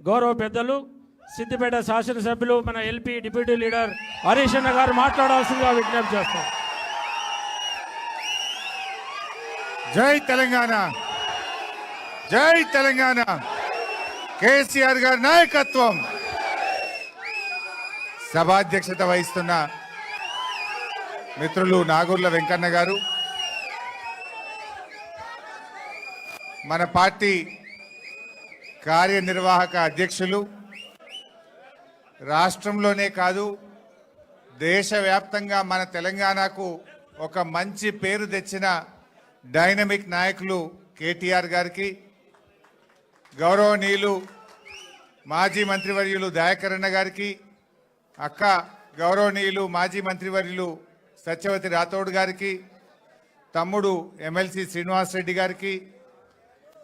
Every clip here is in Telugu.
గౌరవ పెద్దలు సిద్దిపేట శాసనసభ్యులు మన ఎల్పీ డిప్యూటీ లీడర్ హరీష్ అన్న గారు మాట్లాడాల్సిందిగా విజ్ఞప్తి చేస్తాం. జై తెలంగాణ, జై తెలంగాణ. కేసీఆర్ గారి నాయకత్వం. సభాధ్యక్షత వహిస్తున్న మిత్రులు నాగూర్ల వెంకన్న గారు, మన పార్టీ కార్యనిర్వాహక అధ్యక్షులు, రాష్ట్రంలోనే కాదు దేశవ్యాప్తంగా మన తెలంగాణకు ఒక మంచి పేరు తెచ్చిన డైనమిక్ నాయకులు కేటీఆర్ గారికి, గౌరవనీయులు మాజీ మంత్రివర్యులు దయాకరణ గారికి, అక్క గౌరవనీయులు మాజీ మంత్రివర్యులు సత్యవతి రాథోడ్ గారికి, తమ్ముడు ఎమ్మెల్సీ శ్రీనివాస్ రెడ్డి గారికి,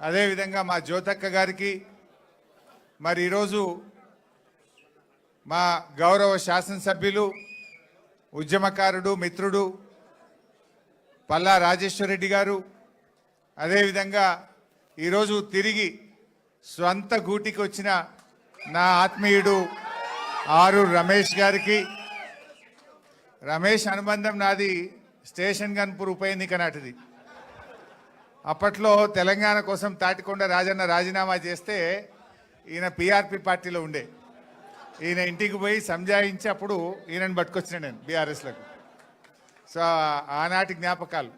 అదేవిధంగా మా జ్యోతక్క గారికి, మరి ఈరోజు మా గౌరవ శాసనసభ్యులు ఉద్యమకారుడు మిత్రుడు పల్లా రాజేశ్వరరెడ్డి గారు, అదేవిధంగా ఈరోజు తిరిగి స్వంత గూటికి వచ్చిన నా ఆత్మీయుడు ఆరూరు రమేష్ గారికి. రమేష్ అనుబంధం నాది స్టేషన్ గన్పూర్ ఉప ఎన్నిక నాటిది. అప్పట్లో తెలంగాణ కోసం తాటికొండ రాజన్న రాజీనామా చేస్తే ఈయన పిఆర్పి పార్టీలో ఉండే. ఈయన ఇంటికి పోయి సంజాయించి అప్పుడు ఈయనని పట్టుకొచ్చిన నేను బీఆర్ఎస్లకు. సో ఆనాటి జ్ఞాపకాలు.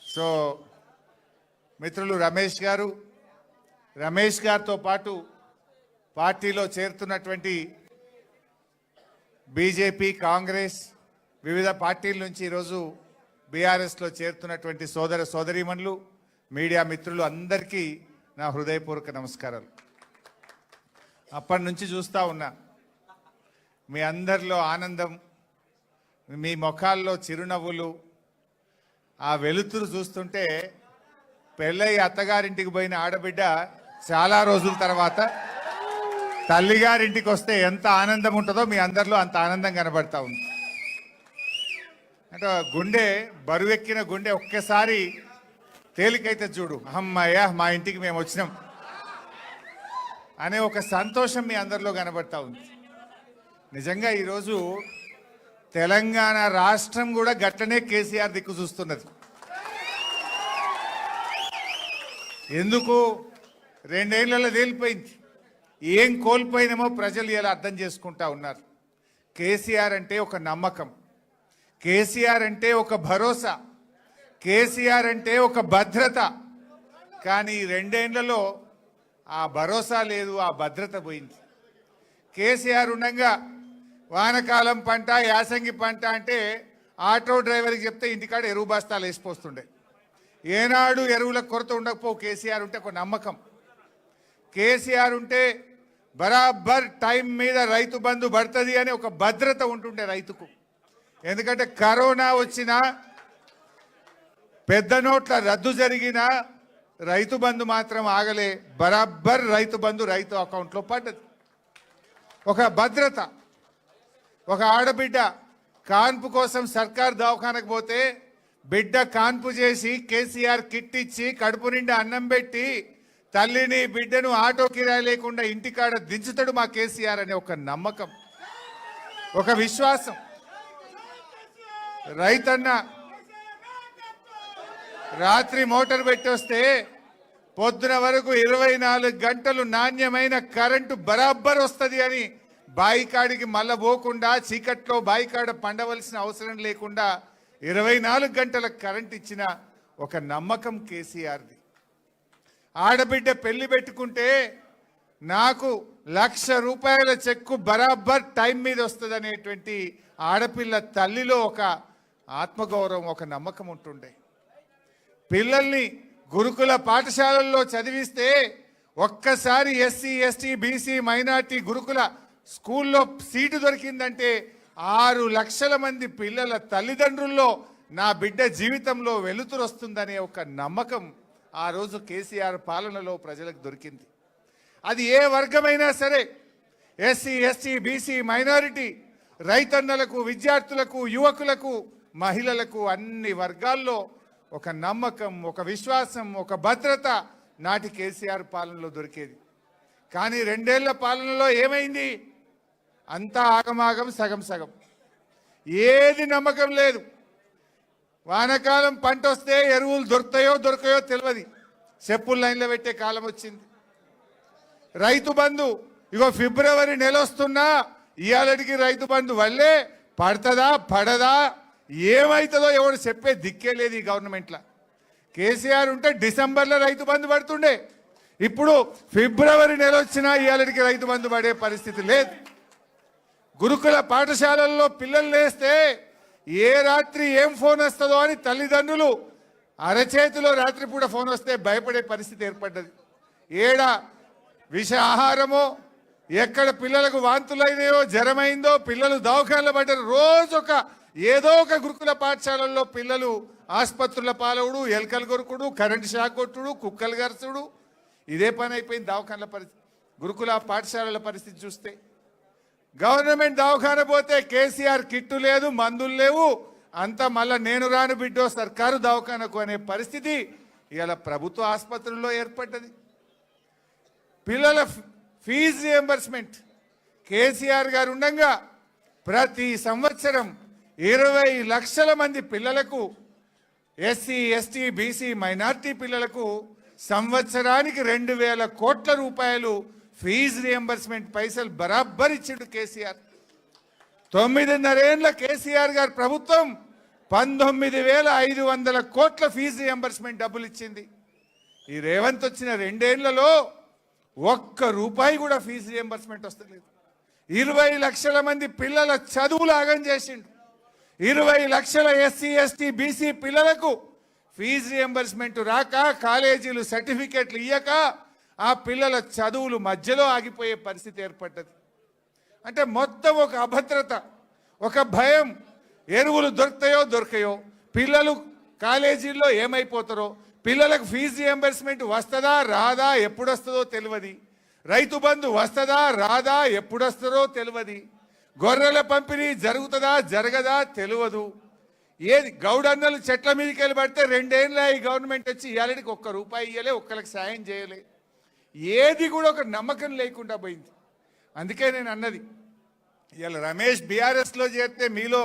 సో మిత్రులు రమేష్ గారు, రమేష్ గారితో పాటు పార్టీలో చేరుతున్నటువంటి బీజేపీ, కాంగ్రెస్, వివిధ పార్టీల నుంచి ఈరోజు బీఆర్ఎస్లో చేరుతున్నటువంటి సోదర సోదరీమణులు, మీడియా మిత్రులు అందరికీ నా హృదయపూర్వక నమస్కారాలు. అప్పటి నుంచి చూస్తూ ఉన్నా మీ అందరిలో ఆనందం, మీ ముఖాల్లో చిరునవ్వులు, ఆ వెలుతురు చూస్తుంటే పెళ్ళై అత్తగారింటికి పోయిన ఆడబిడ్డ చాలా రోజుల తర్వాత తల్లిగారింటికి వస్తే ఎంత ఆనందం ఉంటుందో మీ అందరిలో అంత ఆనందం కనబడతా ఉంది. అంటే గుండె బరువెక్కిన గుండె ఒక్కసారి తేలికైతే చూడు, అమ్మయ్య మా ఇంటికి మేము వచ్చినాం అనే ఒక సంతోషం మీ అందరిలో కనబడతా ఉంది. నిజంగా ఈరోజు తెలంగాణ రాష్ట్రం కూడా గట్లనే కేసీఆర్ దిక్కు చూస్తున్నది. ఎందుకు? 2 ఏళ్లలో తేలిపోయింది. ఏం కోల్పోయినామో ప్రజలు ఇలా అర్థం చేసుకుంటా ఉన్నారు. కేసీఆర్ అంటే ఒక నమ్మకం, కేసీఆర్ అంటే ఒక భరోసా, కేసీఆర్ అంటే ఒక భద్రత. కానీ 2 ఏళ్లలో ఆ భరోసా లేదు, ఆ భద్రత పోయింది. కేసీఆర్ ఉండగా వానకాలం పంట, యాసంగి పంట అంటే ఆటో డ్రైవర్కి చెప్తే ఇంటికాడ ఎరువు బస్తాలు వేసిపోతుండే. ఏనాడు ఎరువుల కొరత ఉండకపో. కేసీఆర్ ఉంటే ఒక నమ్మకం. కేసీఆర్ ఉంటే బరాబర్ టైం మీద రైతు బంధు పడుతుంది అని ఒక భద్రత ఉంటుండే రైతుకు. ఎందుకంటే కరోనా వచ్చినా, పెద్ద నోట్ల రద్దు జరిగినా రైతు బంధు మాత్రం ఆగలే. బరాబర్ రైతు బంధు రైతు అకౌంట్లో పడ్డది. ఒక భద్రత. ఒక ఆడబిడ్డ కాన్పు కోసం సర్కార్ దవాఖానకు పోతే బిడ్డ కాన్పు చేసి కేసీఆర్ కిట్ ఇచ్చి కడుపు నిండా అన్నం పెట్టి తల్లిని బిడ్డను ఆటో కిరాయి లేకుండా ఇంటికాడ దించుతాడు మా కేసీఆర్ అనే ఒక నమ్మకం, ఒక విశ్వాసం. రైతన్న రాత్రి మోటార్ పెట్టి వస్తే పొద్దున వరకు 24 గంటలు నాణ్యమైన కరెంటు బరాబర్ వస్తుంది అని బాయికాడికి మళ్ళా పోకుండా, చీకట్లో బాయికాడ పండవలసిన అవసరం లేకుండా 24 గంటల కరెంట్ ఇచ్చిన ఒక నమ్మకం కేసీఆర్ది. ఆడబిడ్డ పెళ్లి పెట్టుకుంటే నాకు ₹1,00,000 చెక్కు బరాబర్ టైం మీద వస్తుంది అనేటువంటి ఆడపిల్ల తల్లిలో ఒక ఆత్మగౌరవం, ఒక నమ్మకం ఉంటుండే. పిల్లల్ని గురుకుల పాఠశాలల్లో చదివిస్తే ఒక్కసారి ఎస్సీ, ఎస్టీ, బీసీ, మైనార్టీ గురుకుల స్కూల్లో సీటు దొరికిందంటే 6 లక్షల మంది పిల్లల తల్లిదండ్రుల్లో నా బిడ్డ జీవితంలో వెలుతురు వస్తుందనే ఒక నమ్మకం ఆ రోజు కేసీఆర్ పాలనలో ప్రజలకు దొరికింది. అది ఏ వర్గమైనా సరే, ఎస్సీ, ఎస్టీ, బీసీ, మైనారిటీ, రైతన్నలకు, విద్యార్థులకు, యువకులకు, మహిళలకు, అన్ని వర్గాల్లో ఒక నమ్మకం, ఒక విశ్వాసం, ఒక భద్రత నాటి కేసీఆర్ పాలనలో దొరికేది. కానీ 2 ఏళ్ల పాలనలో ఏమైంది? అంతా ఆగమాగం, సగం సగం, ఏది నమ్మకం లేదు. వానకాలం పంట వస్తే ఎరువులు దొరుకుతాయో దొరకయో తెలియదు, చెప్పులు లైన్లో పెట్టే కాలం వచ్చింది. రైతు బంధు ఇగో ఫిబ్రవరి నెల వస్తున్నా ఇవాళకి రైతు బంధు వల్లే పడుతుందా పడదా ఏమవుతుందో ఎవడు చెప్పే దిక్కే లేదు ఈ గవర్నమెంట్లో. కేసీఆర్ ఉంటే డిసెంబర్లో రైతు బంధు పడుతుండే, ఇప్పుడు ఫిబ్రవరి నెల వచ్చినా ఇవాళకి రైతు బంధు పడే పరిస్థితి లేదు. గురుకుల పాఠశాలల్లో పిల్లలు లేస్తే ఏ రాత్రి ఏం ఫోన్ వస్తుందో అని తల్లిదండ్రులు అరచేతిలో రాత్రిపూట ఫోన్ వస్తే భయపడే పరిస్థితి ఏర్పడ్డది. ఏడా విష ఆహారమో, ఎక్కడ పిల్లలకు వాంతులైనాయో, జ్వరమైందో, పిల్లలు దవాఖానలో పడ్డారు. రోజొక ఏదో ఒక గురుకుల పాఠశాలల్లో పిల్లలు ఆసుపత్రుల పాలవుడు, ఎలకలు కొరుకుడు, కరెంటు షాక్ కొట్టుడు, కుక్కలు గరచుడు, ఇదే పని అయిపోయింది దవాఖానల పరిస్థితి. గురుకుల పాఠశాలల పరిస్థితి చూస్తే గవర్నమెంట్ దవాఖాన పోతే కేసీఆర్ కిట్టు లేదు, మందులు లేవు, అంతా మళ్ళా నేను రాను బిడ్డో సర్కారు దవాఖానకు అనే పరిస్థితి ఇవాళ ప్రభుత్వ ఆసుపత్రుల్లో ఏర్పడ్డది. పిల్లల ఫీజు రియంబర్స్మెంట్ కేసీఆర్ గారు ఉండగా ప్రతి సంవత్సరం 20 లక్షల మంది పిల్లలకు, ఎస్సీ ఎస్టీ బీసీ మైనార్టీ పిల్లలకు సంవత్సరానికి 2,000 కోట్ల రూపాయలు ఫీజు రియంబర్స్మెంట్ పైసలు బరాబర్ ఇచ్చిండు కేసీఆర్. 9.5 ఏళ్ల కేసీఆర్ గారి ప్రభుత్వం 19,500 కోట్ల ఫీజు రియంబర్స్మెంట్ డబ్బులు ఇచ్చింది. ఈ రేవంత్ వచ్చిన 2 ఏళ్లలో ఒక్క రూపాయి కూడా ఫీజు రియంబర్స్మెంట్ వస్తలేదు. 20 లక్షల మంది పిల్లల చదువులు ఆగం చేసిండు. 20 లక్షల ఎస్సీ ఎస్టీ బీసీ పిల్లలకు ఫీజు రియంబర్స్మెంట్ రాక, కాలేజీలు సర్టిఫికెట్లు ఇయ్యక ఆ పిల్లల చదువులు మధ్యలో ఆగిపోయే పరిస్థితి ఏర్పడ్డది. అంటే మొత్తం ఒక అభద్రత, ఒక భయం, ఎరువులు దొరుకుతాయో దొరకయో, పిల్లలు కాలేజీల్లో ఏమైపోతారో, పిల్లలకు ఫీజు రియంబర్స్మెంట్ వస్తుందా రాదా, ఎప్పుడు వస్తుందో తెలియదు, రైతు బంధు వస్తుందా రాదా, ఎప్పుడు వస్తుందో తెలియదు, గొర్రెల పంపిణీ జరుగుతుందా జరగదా తెలియదు. ఏది గౌడన్నలు చెట్ల మీదకి వెళ్ళి పడితే 2 ఏళ్ళ ఈ గవర్నమెంట్ వచ్చి ఇవాళకి ఒక్క రూపాయి ఇవ్వలే, ఒక్కరికి సాయం చేయలే, ఏది కూడా ఒక నమ్మకం లేకుండా పోయింది. అందుకే నేను అన్నది, ఇవాళ రమేష్ బీఆర్ఎస్లో చేరితే మీలో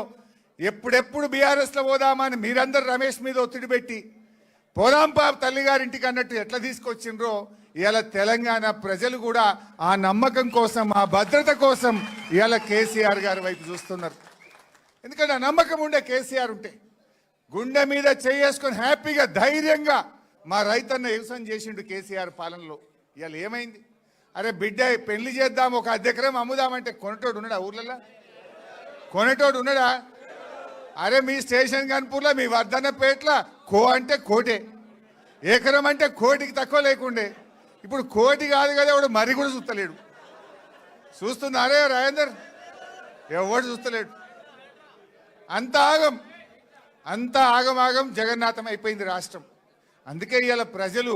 ఎప్పుడెప్పుడు బీఆర్ఎస్లో పోదామని మీరందరూ రమేష్ మీద ఒత్తిడి పెట్టి పోదాం పాప తల్లిగారింటికి అన్నట్టు ఎట్లా తీసుకొచ్చిండ్రో, ఇవాళ తెలంగాణ ప్రజలు కూడా ఆ నమ్మకం కోసం, ఆ భద్రత కోసం ఇవాళ కేసీఆర్ గారి వైపు చూస్తున్నారు. ఎందుకంటే ఆ నమ్మకం ఉండే కేసీఆర్ ఉంటే గుండె మీద చేసుకొని హ్యాపీగా ధైర్యంగా మా రైతన్న వ్యవసాయం చేసిండు కేసీఆర్ పాలనలో. ఇవాళ ఏమైంది? అరే బిడ్డ పెళ్లి చేద్దాం, ఒక 10 ఎకరం అమ్ముదామంటే కొనేటోడు ఉన్నాడా? ఊర్లలో కొనేటోడు ఉన్నాడా? అరే మీ స్టేషన్ కన్పూర్లో, మీ వర్ధన్నపేటలో కో అంటే కోటే, ఎకరం అంటే కోటికి తక్కువ లేకుండే, ఇప్పుడు కోటి కాదు కదా, ఎవడు మరి కూడా చూస్తలేడు. చూస్తున్నారే రాజేందర్? ఎవడు చూస్తలేడు. అంత ఆగం, అంత ఆగమాగం జగన్నాథం అయిపోయింది రాష్ట్రం. అందుకే ఇవాళ ప్రజలు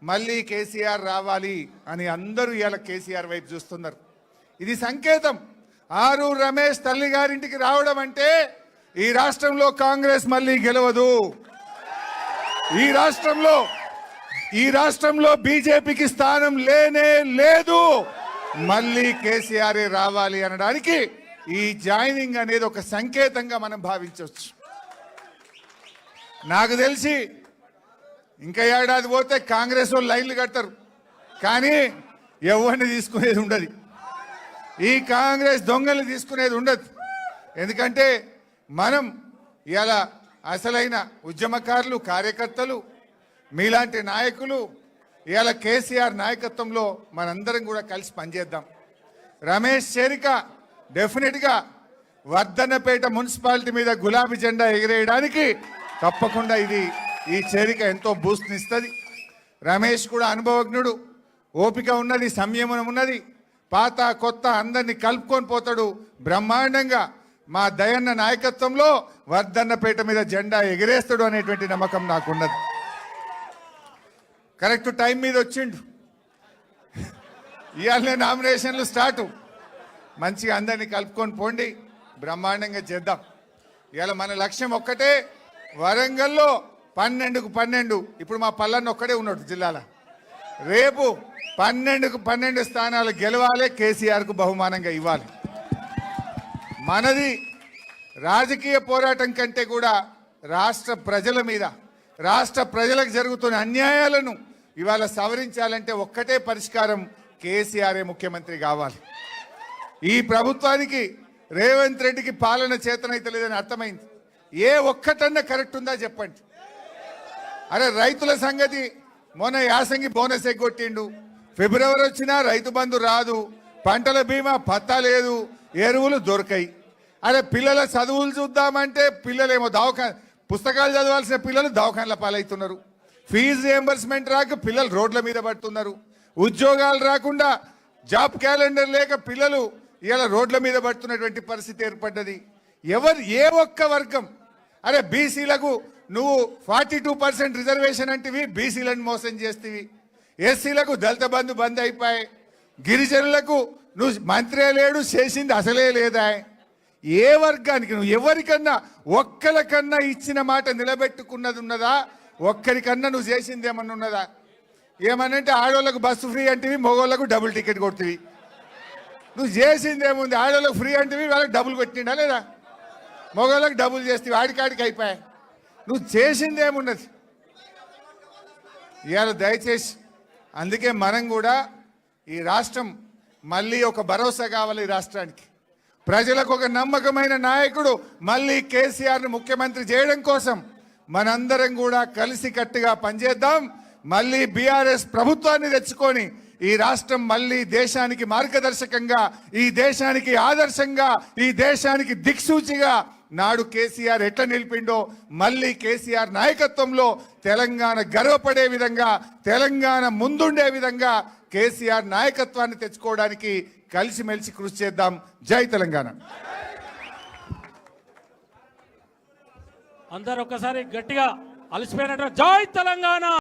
మళ్ళీ కేసీఆర్ రావాలి అని అందరూ ఇవాళ కేసీఆర్ వైపు చూస్తున్నారు. ఇది సంకేతం. ఆరూరు రమేష్ తల్లి గారింటికి రావడం అంటే ఈ రాష్ట్రంలో కాంగ్రెస్ మళ్ళీ గెలవదు, ఈ రాష్ట్రంలో బీజేపీకి స్థానం లేనే లేదు, మళ్ళీ కేసీఆర్ రావాలి అనడానికి ఈ జాయినింగ్ అనేది ఒక సంకేతంగా మనం భావించవచ్చు. నాకు తెలిసి ఇంకా ఏడాది పోతే కాంగ్రెస్ వాళ్ళు లైన్లు కడతారు, కానీ ఎవరిని తీసుకునేది ఉండదు, ఈ కాంగ్రెస్ దొంగల్ని తీసుకునేది ఉండదు. ఎందుకంటే మనం ఇలా అసలైన ఉద్యమకారులు, కార్యకర్తలు, మీలాంటి నాయకులు ఇలా కేసీఆర్ నాయకత్వంలో మనందరం కూడా కలిసి పనిచేద్దాం. రమేష్ చేరిక డెఫినెట్గా వర్ధన్నపేట మున్సిపాలిటీ మీద గులాబీ జెండా ఎగిరేయడానికి తప్పకుండా ఈ చేరిక ఎంతో బూస్ట్నిస్తుంది. రమేష్ కూడా అనుభవజ్ఞుడు, ఓపిక ఉన్నది, సంయమనం ఉన్నది, పాత కొత్త అందరినీ కలుపుకొని పోతాడు. బ్రహ్మాండంగా మా దయన్న నాయకత్వంలో వర్ధన్నపేట మీద జెండా ఎగిరేస్తాడు అనేటువంటి నమ్మకం నాకున్నది. కరెక్ట్ టైం మీద వచ్చిండు. ఇవాళ నామినేషన్లు స్టార్టు. మంచిగా అందరినీ కలుపుకొని పోండి, బ్రహ్మాండంగా చేద్దాం. ఇవాళ మన లక్ష్యం ఒక్కటే, వరంగల్లో 12కు 12. ఇప్పుడు మా పల్లన్న ఒక్కడే ఉన్నాడు జిల్లాలో. రేపు 12కు 12 స్థానాలు గెలవాలి, కేసీఆర్కు బహుమానంగా ఇవ్వాలి. మనది రాజకీయ పోరాటం కంటే కూడా రాష్ట్ర ప్రజల మీద, రాష్ట్ర ప్రజలకు జరుగుతున్న అన్యాయాలను ఇవాళ సవరించాలంటే ఒక్కటే పరిష్కారం, కేసీఆరే ముఖ్యమంత్రి కావాలి. ఈ ప్రభుత్వానికి రేవంత్ రెడ్డికి పాలన చేతనైతే లేదని అర్థమైంది. ఏ ఒక్కటన్నా కరెక్ట్ ఉందా చెప్పండి. అరే రైతుల సంగతి మొన్న యాసంగి బోనస్ ఎగ్గొట్టిండు, ఫిబ్రవరి వచ్చినా రైతు బంధు రాదు, పంటల బీమా పత్తా లేదు, ఎరువులు దొరకాయి. అరే పిల్లల చదువులు చూద్దామంటే పిల్లలేమో పుస్తకాలు చదవాల్సిన పిల్లలు దవాఖాన్ల పాలవుతున్నారు, ఫీజు రియంబర్స్మెంట్ రాక పిల్లలు రోడ్ల మీద పడుతున్నారు, ఉద్యోగాలు రాకుండా జాబ్ క్యాలెండర్ లేక పిల్లలు ఇలా రోడ్ల మీద పడుతున్నటువంటి పరిస్థితి ఏర్పడ్డది. ఏ ఒక్క వర్గం, అరే బీసీలకు నువ్వు 42% రిజర్వేషన్ అంటివి, బీసీలను మోసం చేస్తేవి, ఎస్సీలకు దళిత బంధు బంద్ అయిపోయాయి, గిరిజనులకు నువ్వు మంత్రే లేడు, చేసింది అసలే లేదా. ఏ వర్గానికి నువ్వు ఎవరికన్నా ఒక్కరికన్నా ఇచ్చిన మాట నిలబెట్టుకున్నది ఉన్నదా? ఒక్కరికన్నా నువ్వు చేసింది ఏమన్నా ఉన్నదా? ఏమనంటే ఆడవాళ్ళకు బస్సు ఫ్రీ అంటివి, మగవాళ్ళకు డబుల్ టికెట్ కొడుతుంది. నువ్వు చేసింది ఏముంది? ఆడవాళ్ళకు ఫ్రీ అంటివి, వాళ్ళకి డబుల్ కొట్టిండా లేదా? మగవాళ్ళకి డబుల్ చేస్తే ఆడికాడికి అయిపోయాయి. నువ్వు చేసింది ఏమున్నది? ఇవాళ దయచేసి అందుకే మనం కూడా ఈ రాష్ట్రం మళ్ళీ ఒక భరోసా కావాలి. ఈ రాష్ట్రానికి ప్రజలకు ఒక నమ్మకమైన నాయకుడు మళ్ళీ కేసీఆర్ను ముఖ్యమంత్రి చేయడం కోసం మనందరం కూడా కలిసికట్టుగా పనిచేద్దాం. మళ్ళీ బీఆర్ఎస్ ప్రభుత్వాన్ని తెచ్చుకొని ఈ రాష్ట్రం మళ్ళీ దేశానికి మార్గదర్శకంగా, ఈ దేశానికి ఆదర్శంగా, ఈ దేశానికి దిక్సూచిగా నాడు కేసీఆర్ ఎట్లా నిలిపిండో మళ్ళీ కేసీఆర్ నాయకత్వంలో తెలంగాణ గర్వపడే విధంగా, తెలంగాణ ముందుండే విధంగా కేసీఆర్ నాయకత్వాన్ని తెచ్చుకోవడానికి కలిసిమెలిసి కృషి చేద్దాం. జై తెలంగాణ. అందరూ ఒక్కసారి గట్టిగా అలసిపోయినట్టు జై తెలంగాణ.